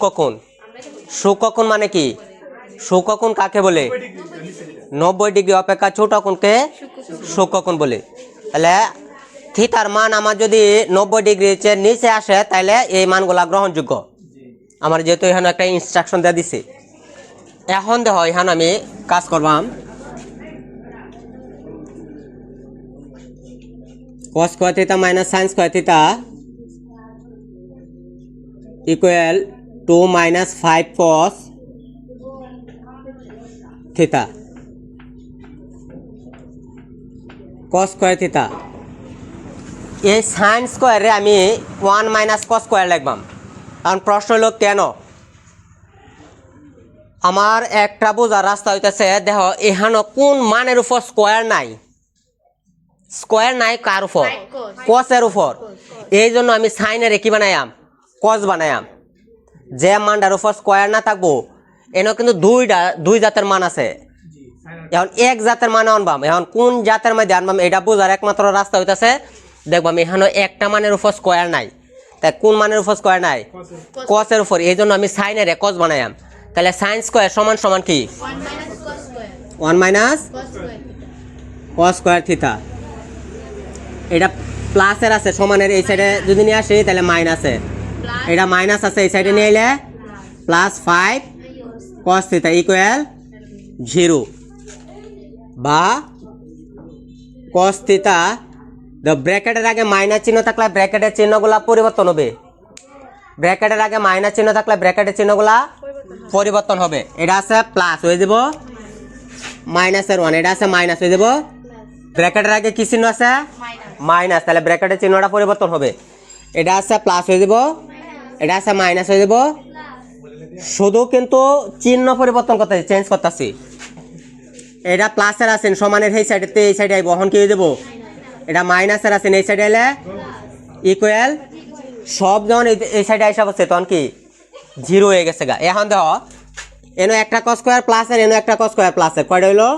কখন সূক্ষ্মকোণ মানে কি? সূক্ষ্মকোণ কাকে বলে? 90 ডিগ্রি অপেক্ষা ছোট কোণকে সূক্ষ্মকোণ বলে। তাহলে থিতার মান আমার যদি 90 ডিগ্রির চেয়ে নিচে আসে তাহলে এই মানগুলা গ্রহণযোগ্য। আমার যেহেতু এখানে একটা ইনস্ট্রাকশন দেওয়া দিছে। এখন দেখো এখানে আমি কাজ করবাম cos square theta minus sin square theta equal 2 minus 5 cos theta cos square theta. এই sin স্কয়ারে আমি 1 মাইনাস cos স্কয়ার লিখবাম। কারণ প্রশ্ন হলো কেন? আমার একটা বোঝার রাস্তা হইতেছে দেখো এখানে কোন মানের উপর স্কয়ার নাই? স্কয়ার নাই কার উপর? কসের উপর। এই জন্য আমি সাইনের কি বানায়াম? কস বানায়াম। যে মানটার উপর স্কয়ার না থাকবো এনে কিন্তু দুই জাতের মান আছে। এখন এক জাতের মানে আনবাম। এখন কোন জাতের মধ্যে আনবাম এটা বোঝার একমাত্র রাস্তা হইতেছে দেখবাম এখানে একটা মানের উপর স্কয়ার নাই। তাই কোন মানের উপর স্কয়ার নাই? কসের উপর। এই জন্য আমি সাইনের কস বানায়াম। তাহলে সাইন স্কয়ার সমান সমান কি? 1 মাইনাস কস স্কয়ার থিটা। এটা প্লাসের আছে সমানের এই সাইডে যদি নিয়ে আসি তাহলে মাইনাসের। এটা মাইনাস আছে এই সাইডে নিয়ে এলে প্লাস 5 cos থিটা ইকুয়াল 0 বা cos থিটা ব্র্যাকেটের আগে মাইনাস চিহ্ন থাকলে ব্র্যাকেটের চিহ্নগুলা পরিবর্তন হবে। ব্র্যাকেটের আগে মাইনাস চিহ্ন থাকলে ব্র্যাকেটের চিহ্নগুলা পরিবর্তন হবে। এটা আছে প্লাস হয়ে যাব মাইনাসের 1, এটা আছে মাইনাস হয়ে যাব। ব্র্যাকেটের আগে কি চিহ্ন আছে? মাইনাস, তাহলে ব্র্যাকেটের চিহ্নটা পরিবর্তন হবে। এটা আছে প্লাস হয়ে যাব, এটা আছে মাইনাস হয়ে যাব। শুধু কিন্তু চিহ্ন পরিবর্তন করতেছি, চেঞ্জ করতেছি। এটা প্লাসের আছেন সমানের এই সাইডে এই সাইডে আইব, এখন কি হয়ে যাব? এটা মাইনাসের আছেন এই সাইডে এলে ইকুয়াল সব যখন এই সাইডে আইসা বসছে তখন কি 0 হয়ে গেছে গা। এখন দেখো এনো একটা cos স্কয়ার প্লাসের এনো একটা cos স্কয়ার প্লাসের কয়টা হইলো?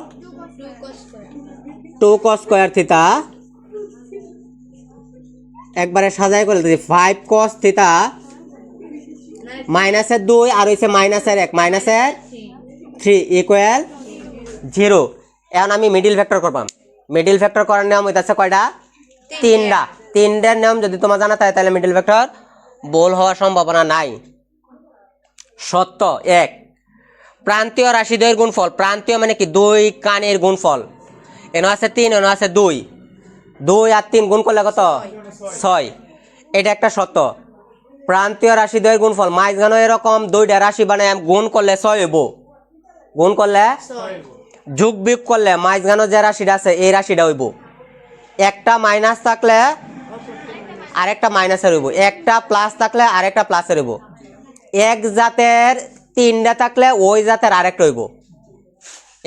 2 cos স্কয়ার থিটা একবারে সাজাই করে দিই 5 cos থিটা মাইনাসের 2 আর হইছে মাইনাসের 1 মাইনাসের 3 ইকুয়াল 0। এখন আমি মিডল ভেক্টর করবাম। মিডল ভেক্টর করার নিয়ম হইতাছে কয়টা? তিনটার নিয়ম যদি তোমার জানা থাকে তাহলে মিডল ভেক্টর ভুল হওয়ার সম্ভাবনা নাই। সত্য 1 প্রান্তীয় রাশিদ্বয়ের গুণফল। প্রান্তীয় মানে কি? দুই কানের গুণফল। এনো আছে 3 এনো আছে 2, 2 আর 3 গুণ করলে কত? 6। এটা একটা সত্য। প্রান্তীয় রাশিদ্বয়ের গুণফল মাঝখানে এরকম দুইটা রাশি বানায় গুণ করলে 6 হইব। গুণ করলে যোগ বিয়োগ করলে মাঝখানে যে রাশিটা আছে এই রাশিটা হইব। একটা মাইনাস থাকলে আরেকটা মাইনাসের হইব, একটা প্লাস থাকলে আরেকটা প্লাসের হইব। এক জাতের 3টা থাকলে ওই জাতের আরেকটা হইব।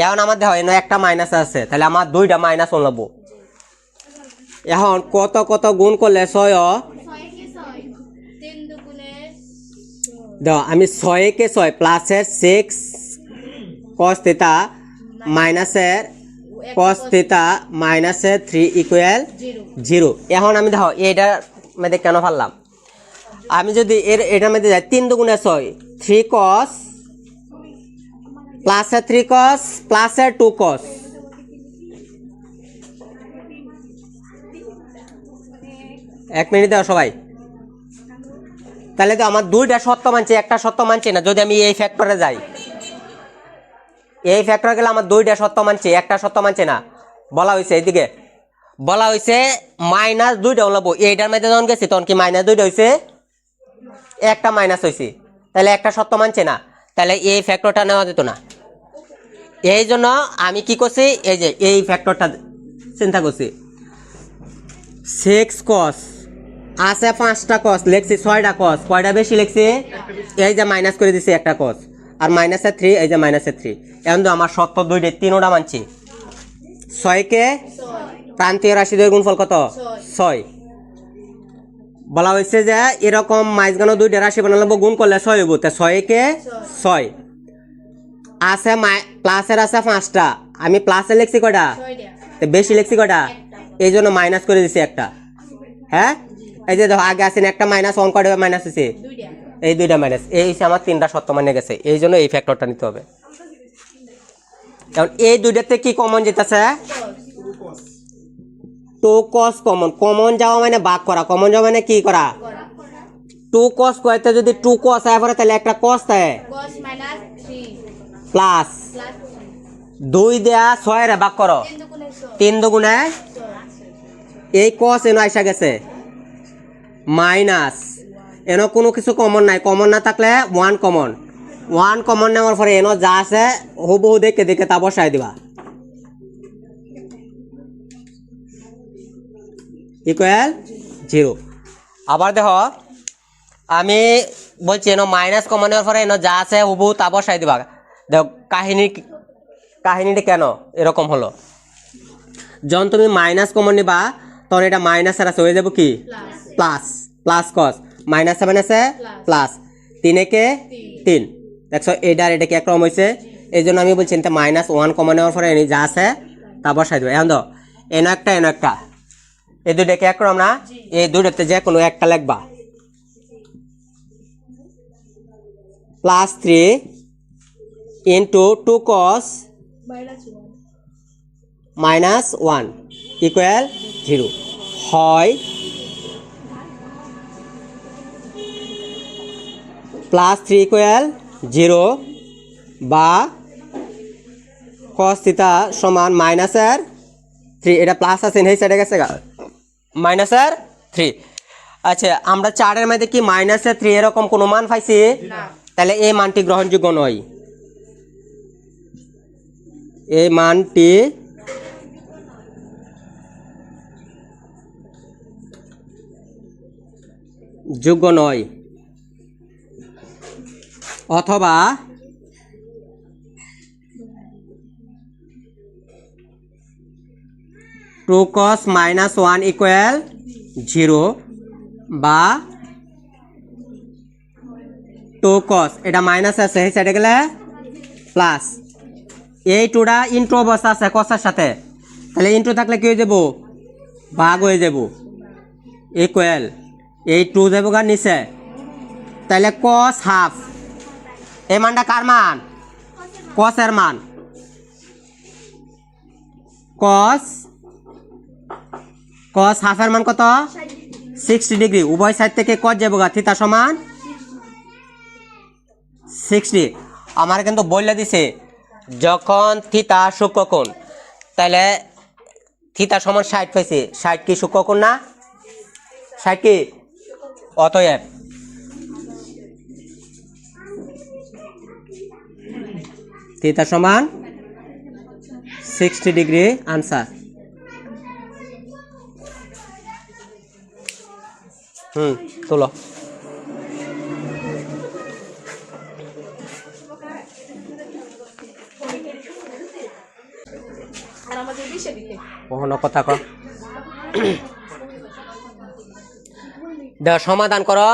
এখন আমাদের হয় না একটা মাইনাস আছে, তাহলে আমার 2টা মাইনাস হলব। এখন কত কত গুণ করলে 6 দাও আমি 6 কে 6 প্লাসের 6 cos থিটা মাইনাসের cos থিটা মাইনাসের 3 ইকুয়াল 0। এখন আমি দেখো এইটার মধ্যে কেন পারলাম? আমি যদি এটার মধ্যে যাই 3 দুগুণে 6 3 cos প্লাসের 3 cos প্লাসের 2 cos। এক মিনিট দাও সবাই। তাহলে তো আমার 2টা সত্য মানছে একটা সত্য মানছে না। যদি আমি এই ফ্যাক্টরে যাই, এই ফ্যাক্টরে গেলে আমার 2টা সত্য মানছে একটা সত্য মানছে না। বলা হয়েছে এইদিকে বলা হয়েছে মাইনাস 2টা হলব। এইটার মধ্যে যখন গেছি তখন কি মাইনাস 2টা হয়েছে, একটা মাইনাস হয়েছে, তাহলে একটা সত্য মানছে না। তাহলে এই ফ্যাক্টরটা নেওয়া যেত না। এই জন্য আমি কি করছি, এই যে এই ফ্যাক্টরটা চিন্তা করছি। 6 cos আছে 5টা cos লিখছি, 6টা cos কয়টা বেশি লিখছি? এই যে মাইনাস করে দিছি একটা cos আর মাইনাসের 3 এই যে মাইনাসের 3। এখন তো আমার সত্য 2টা 3টা মানছি। 6 কে প্রান্তীয় রাশিদ্বয়ের গুণফল কত? 6। বলা হয়েছে যে এরকম মাঝখানে 2টা রাশি বানালে গুণ করলে 6 হইব। তা 6 কে 6 আছে প্লাসের আছে 5টা, আমি প্লাসে লিখছি কয়টা? বেশি লিখছি কয়টা? এই জন্য মাইনাস করে দিছি একটা। হ্যাঁ এই যে দেখো আগে আছেন একটা মাইনাস 1 কয়টা মাইনাস হয়েছে? এই দুইটা মাইনাস, এই হচ্ছে আমার তিনটা সত্য মানে গেছে, এই জন্য এই ফ্যাক্টরটা নিতে হবে। এখন এই দুইটাতে কি কমন যেতেছে? টু কস কমন, কমন যাওয়া মানে ভাগ করা, কমন যাওয়া মানে কি করা? টু কস কয়তে যদি টু কস আয় পরে তাহলে একটা কস থাকে প্লাস 2 দেয়া 6 রে ভাগ করো, 3 দুগুণে এই কস এনো আইসা গেছে মাইনাস, এনো কোনো কিছু কমন নাই, কমন না থাকলে 1 কমন, 1 কমন নেওয়ার পরে এনো যা আছে হুবহু দেখে দেখে তা বসাই দিবা, ইকুয়াল 0। আবার দেখো আমি বলছি এনো মাইনাস কমন নেওয়ার পরে এনো যা আছে হুবহু তা বসাই দিবা। দেখো কাহিনীটা কেন এরকম হলো, যখন তুমি মাইনাস কমন নিবা তখন এটা মাইনাসের আছে হয়ে যাব কি plus, plus cos minus seven আছে প্লাস 3 একে 3, দেখছো এটা আর এটা কি একরকম হয়েছে, এই জন্য আমি বলছি এটা -1 কমন নেওয়ার পরে এনে যা আছে তা বসাই দেবে। এখন দাও এনো একটা এই দুইটাকে একরকম না, এই দুইটাতে যে কোনো একটা লিখবা, +3 ইন্টু 2 cos -1 ইকুয়াল 0 হয় +3 ইকুয়াল 0 বা cos থিটা সমান -3, এটা প্লাস আছে এই সাইডে গেছে -3। আচ্ছা আমরা 4 এর মধ্যে কি -3 এরকম কোনো মান পাইছি না, তাহলে এই মানটি গ্রহণযোগ্য নয়, এই মানটি যোগ্য নয়, অথবা টু cos -1 ইকুয়াল 0 বা 2 cos এটা মাইনাস আছে এই সাইডে গেলে প্লাস, এই টুটা ইন্টু অবস্থা আছে কসের সাথে, তাহলে ইন্টু থাকলে কি হয়ে যাব ভাগ হয়ে যাব ইকুয়াল এই 2 যাব গা নিচে, তাহলে cos হাফ এই মানটা কার মান? কসের মান, cos হাফের মান কত 60 ডিগ্রি, উভয় সাইড থেকে cos যাব গা থিটা সমান 60। আমার কিন্তু বললে দিছে যখন থিটা সূক্ষ্মকোণ, তাহলে থিটা সমান 60 পাইছে, 60 কি সূক্ষ্মকোণ না? 60 কি? অতএব থিটা সমান 60 ডিগ্রি আনসার। তোলো কখনো কথা কর দেখ সমাধান করো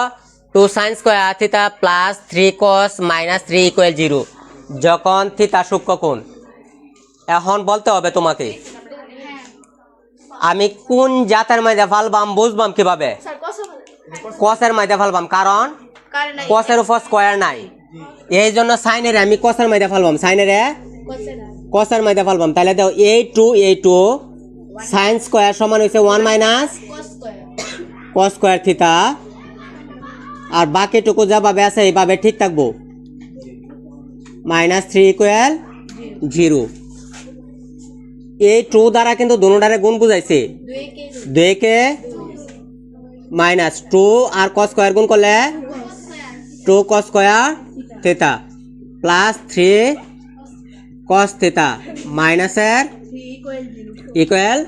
2 sin square theta plus 3 cos -3 equal 0 যখন থিটা সূক্ষ্মকোণ। এখন বলতে হবে তোমাকে আমি কোন জাতের মধ্যে ফালবাম বুঝবাম কিভাবে? কসের মধ্যে ফালবাম, কারণ কসের উপর স্কয়ার নাই, এই জন্য সাইনের আমি কসের মধ্যে ফালবাম, সাইনের কসের মধ্যে ফালবাম। তাহলে দাও a2 sin স্কয়ার সমান হইছে 1 মাইনাস cos স্কয়ার থিটা, আর বাকিটুকু যেভাবে আছে এইভাবে ঠিক থাকবো, -3 ইকুয়াল 0। এই 2 দ্বারা কিন্তু দুটোটারে গুণ বুঝাইছে, 2 কে -2 আর cos স্কয়ার গুণ করলে 2 cos square theta plus 3 cos theta মাইনাসের ইকুয়াল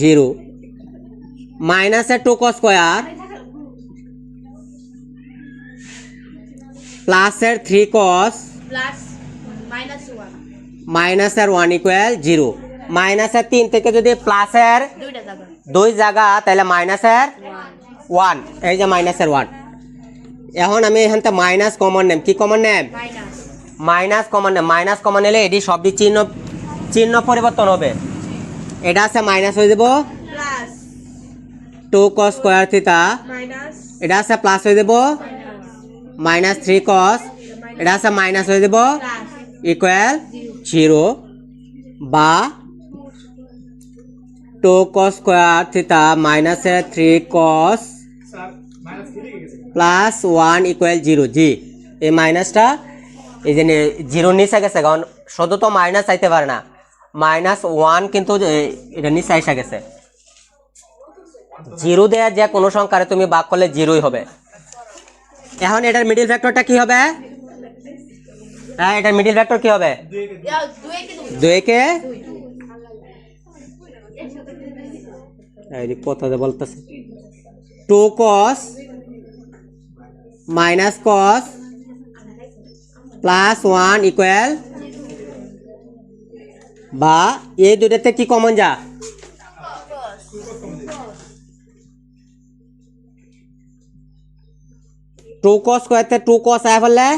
0, মাইনাসের 2 cos স্কয়ার প্লাসের 3 cos মাইনাসের 1 ইকুয়াল 0, মাইনাসের 3 থেকে যদি প্লাসের 2 জায়গা তাহলে মাইনাসের 1, এই যে মাইনাসের 1। এখন আমি এখানতে মাইনাস কমন নেম, কি common name? Minus common name, minus common নিলে এটি সবটি চিহ্ন পরিবর্তন হবে, এটা আছে মাইনাস হয়ে যাব 2 cos স্কয়ার থিটা, এটা আছে প্লাস হয়ে যাব মাইনাস 3 কস এটা আছে মাইনাস হয়ে যাব ইকুয়াল 0 বা 2 cos square theta minus 3 cos plus 1 equal 0 জি এই মাইনাসটা এই যে 0 নিচে গেছে কারণ শুধু তো মাইনাস আইতে পারে না মাইনাস 1 কিন্তু এটা নিচে এসে গেছে 0 দেয়া যে কোনো সংখ্যারে তুমি ভাগ করলে 0ই হবে এখন এটার মিডল ফ্যাক্টরটা কি হবে হ্যাঁ এটার মিডল ফ্যাক্টর কি হবে 2 কে এই কথাতে বলতেছে 2 cos minus cos plus 1 equal বা এই দুটাতে কি কমন যা টু cos স্কয়ারতে 2 cos আয় ফেললে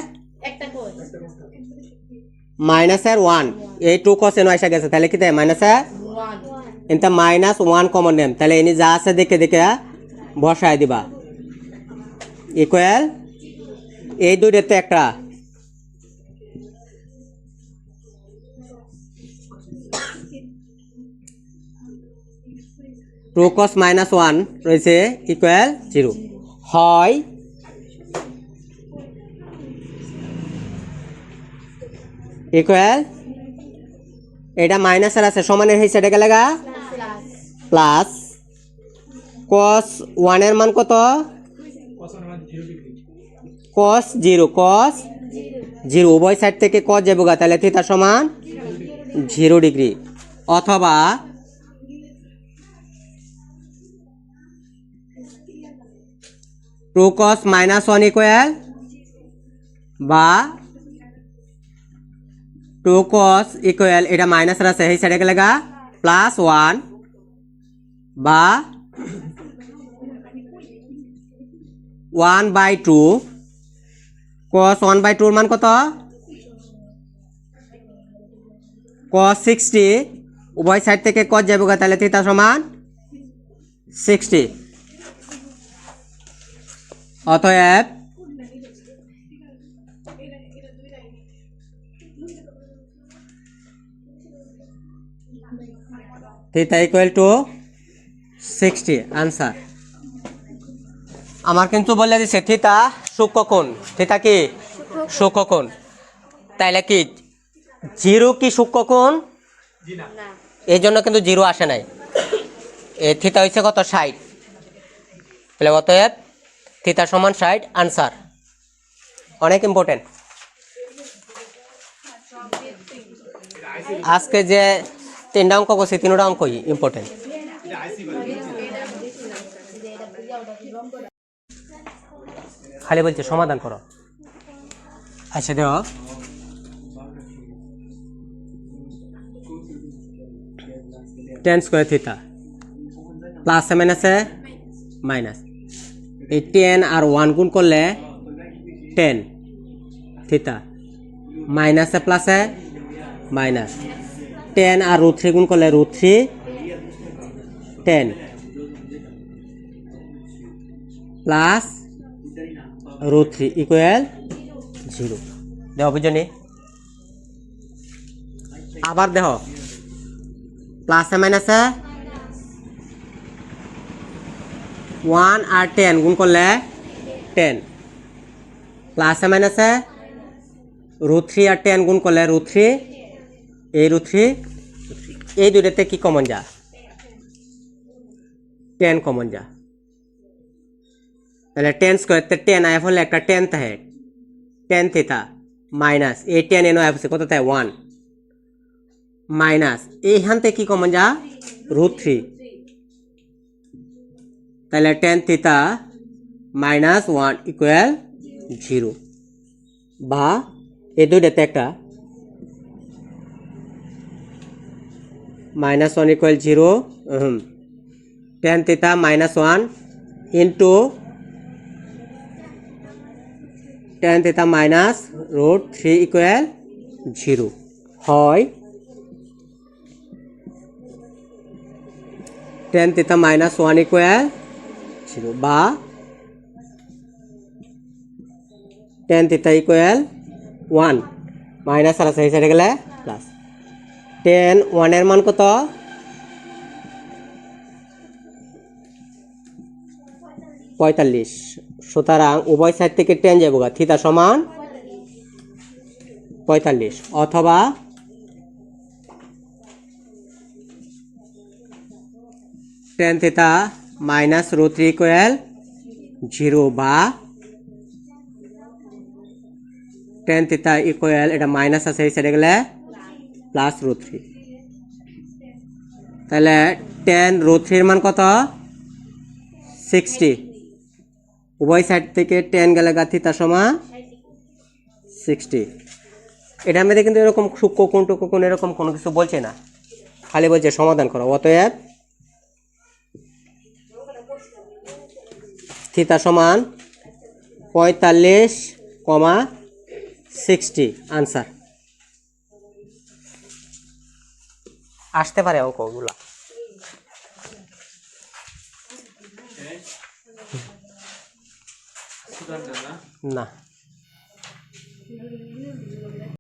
মাইনাস এর 1 এই 2 cos এনে আসা গেছে তাহলে কি তাই মাইনাস এর 1 এটা মাইনাস 1 কমন নেম তাহলে এনি যা আছে দেখে দেখে বসায় দিবা ইকুয়াল এই দুইটাতে একটা 2 cos minus 1 রয়েছে ইকুয়াল 0 হয় ইকুয়াল এটা মাইনাসের আছে সমানের হয়েছে এটা গেলে গা প্লাস cos 1 এর মান কত cos 0 উভয় সাইড থেকে cos যাবে গা তাহলে থিটা সমান 0 ডিগ্রি অথবা টু cos minus 1 ইকুয়াল বা 2 cos ইকুয়াল এটা মাইনাসের আছে এই সাইডে গেলে গা প্লাস 1 বা 1/2 cos 1/2 এর মান কত cos 60 উভয় সাইড থেকে cos যাবে গা তাহলে থিটা সমান 60 অতএব থিটা ইকুয়াল টু 60 আনসার আমার কিন্তু বলে দিছে থিটা সূক্ষ্মকোণ থিটা কি সূক্ষ্মকোণ তাইলে কি 0 কি সূক্ষ্মকোণ না এই জন্য কিন্তু 0 আসে নাই এই থিটা হইছে কত 60 তাহলে অতএব থিটা সমান 60 আনসার অনেক ইম্পর্টেন্ট আজকে যে তিনটা অঙ্ক করছি তিনটা অঙ্কই ইম্পর্টেন্ট খালি বলছে সমাধান করো আচ্ছা দেও টেন স্কোয়ার থিটা প্লাস মাইনাসে মাইনাস এই 10 আর 1 গুণ করলে 10 থিটা মাইনাসে প্লাসে মাইনাস 10 আর √3 গুণ করলে √3 10 প্লাস √3 ইকুয়াল 0 দেহ বুঝনি আবার দেহ প্লাসে মাইনাসে 1 আর 10 গুণ করলে 10 প্লাসে মাইনাসে √3 আর 10 গুণ করলে √3 এই √3 এই দুইটাতে কি কমন যা 10 কমন যা তাহলে 10 স্কয়ারতে 10 আয় হলে একটা 10 থাকে 10 থিটা মাইনাস এই 10 এনো আয় কত থাকে 1 মাইনাস এইখান থেকে কি কমন যা √3 তাহলে 10 থিটা মাইনাস 1 ইকুয়াল 0 বা এই দুইটাতে একটা minus 1 equal 0 tan theta minus 1 into tan theta minus √3 equal 0 হয় tan theta minus 1 equal 0 বা টেন থিটা ইকুয়াল 1 মাইনাস আর আছে এই সাইডে গেলে প্লাস টেন 1 এর মান কত 45 সুতরাং উভয় সাইড থেকে টেন যাবো থিটা সমান 45 অথবা tan theta minus root 3 equal 0 বা টেন থিটা ইকুয়াল এটা মাইনাস আছে এই সাইডে গেলে প্লাস রো 3 তাহলে টেন রো 3 এর মান কত 60 উভয় সাইড থেকে টেন গেলে থিটা সমান 60 এটার মধ্যে কিন্তু এরকম সূক্ষ্ম কোণ টুকু কোণ এরকম কোনো কিছু বলছে না খালি বলছে সমাধান করো অতএব থিটা সমান 45,60 আনসার আসতে পারে অঙ্কগুলা না